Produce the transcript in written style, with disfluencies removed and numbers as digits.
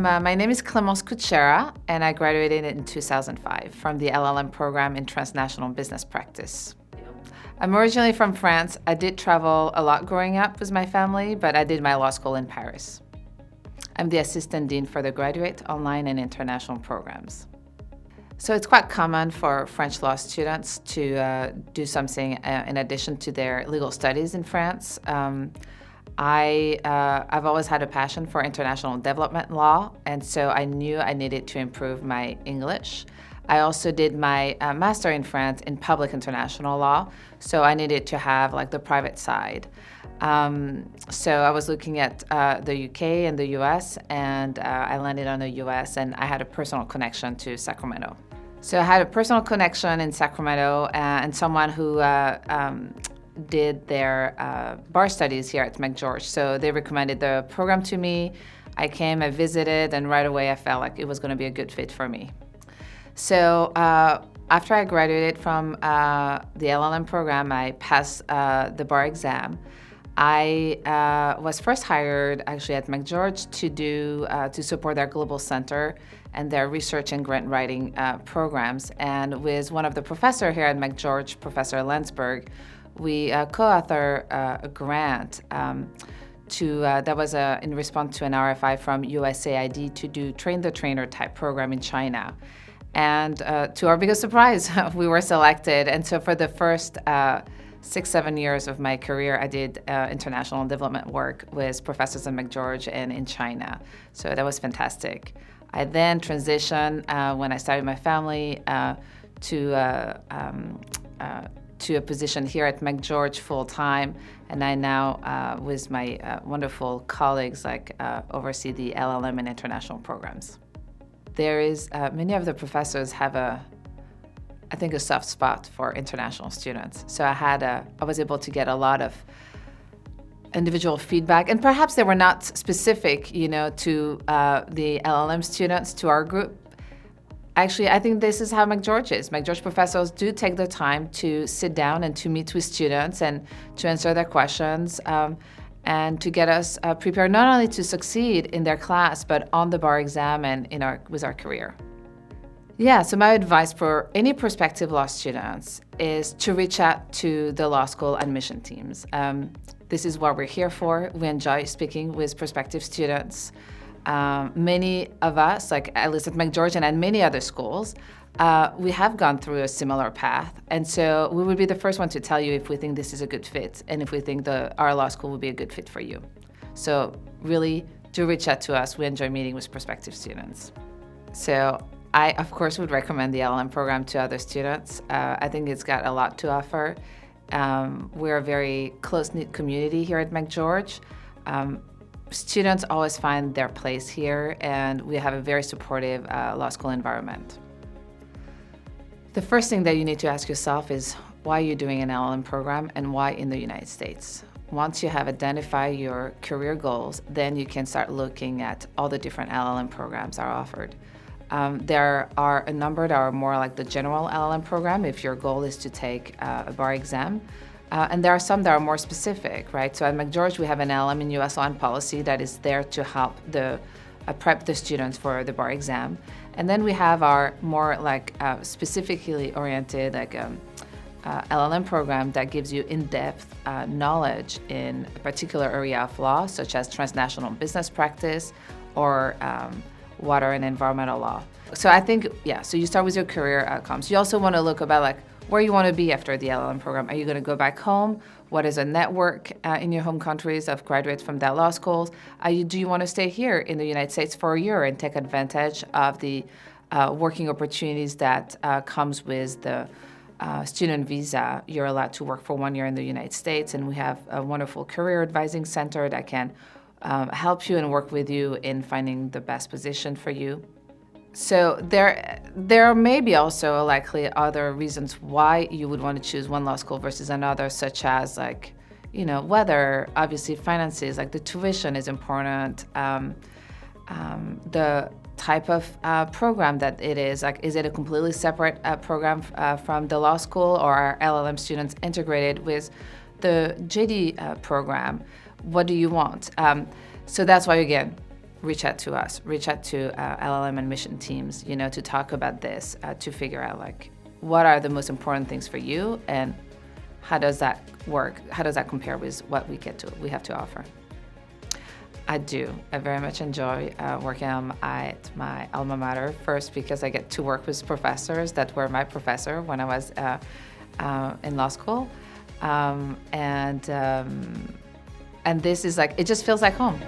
My name is Clémence Kucera, and I graduated in 2005 from the LLM program in Transnational Business Practice. I'm originally from France. I did travel a lot growing up with my family, but I did my law school in Paris. I'm the assistant dean for the graduate, online, and international programs. So it's quite common for French law students to do something in addition to their legal studies in France. I've always had a passion for international development law, and so I knew I needed to improve my English. I also did my master in France in public international law, so I needed to have like the private side. So I was looking at the UK and the US, and I landed on the US, and I had a personal connection to Sacramento. So I had a personal connection in Sacramento and someone who did their bar studies here at McGeorge. So they recommended the program to me. I came, I visited, and right away I felt like it was going to be a good fit for me. So after I graduated from the LLM program, I passed the bar exam. I was first hired actually at McGeorge to support their global center and their research and grant writing programs. And with one of the professors here at McGeorge, Professor Landsberg, we co-author a grant that was in response to an RFI from USAID to do train-the-trainer type program in China. And to our biggest surprise, we were selected. And so for the first 6-7 years of my career, I did international development work with professors at McGeorge and in China. So that was fantastic. I then transitioned when I started my family to a position here at McGeorge full-time, and I now, with my wonderful colleagues, oversee the LLM and international programs. There is, many of the professors have I think a soft spot for international students. So I was able to get a lot of individual feedback, and perhaps they were not specific, to the LLM students, to our group. Actually, I think this is how McGeorge is. McGeorge professors do take the time to sit down and to meet with students and to answer their questions and to get us prepared not only to succeed in their class, but on the bar exam and with our career. Yeah, so my advice for any prospective law students is to reach out to the law school admission teams. This is what we're here for. We enjoy speaking with prospective students. Many of us, at least at McGeorge and at many other schools, we have gone through a similar path. And so we would be the first one to tell you if we think this is a good fit and if we think our law school would be a good fit for you. So really do reach out to us. We enjoy meeting with prospective students. So I, of course, would recommend the LLM program to other students. I think it's got a lot to offer. We're a very close-knit community here at McGeorge. Students always find their place here, and we have a very supportive law school environment. The first thing that you need to ask yourself is why you're doing an LLM program and why in the United States. Once you have identified your career goals, then you can start looking at all the different LLM programs that are offered. There are a number that are more like the general LLM program if your goal is to take a bar exam. And there are some that are more specific, right? So at McGeorge, we have an LLM in US law and policy that is there to help prep the students for the bar exam. And then we have our more specifically oriented LLM program that gives you in-depth knowledge in a particular area of law, such as transnational business practice or water and environmental law. So I think, so you start with your career outcomes. You also want to look about where you want to be after the LLM program. Are you going to go back home? What is a network in your home countries of graduates from that law schools? Do you want to stay here in the United States for a year and take advantage of the working opportunities that comes with the student visa? You're allowed to work for 1 year in the United States, and we have a wonderful career advising center that can help you and work with you in finding the best position for you. So there may be also likely other reasons why you would want to choose one law school versus another, such as weather, obviously finances, the tuition is important, the type of program that it is. Is it a completely separate program from the law school, or are LLM students integrated with the JD program? What do you want? So that's why, again, reach out to us, reach out to LLM admission teams, to talk about this, to figure out like what are the most important things for you and how does that work? How does that compare with what we have to offer? I do. I very much enjoy working at my alma mater. First, because I get to work with professors that were my professor when I was in law school, and this is like, it just feels like home.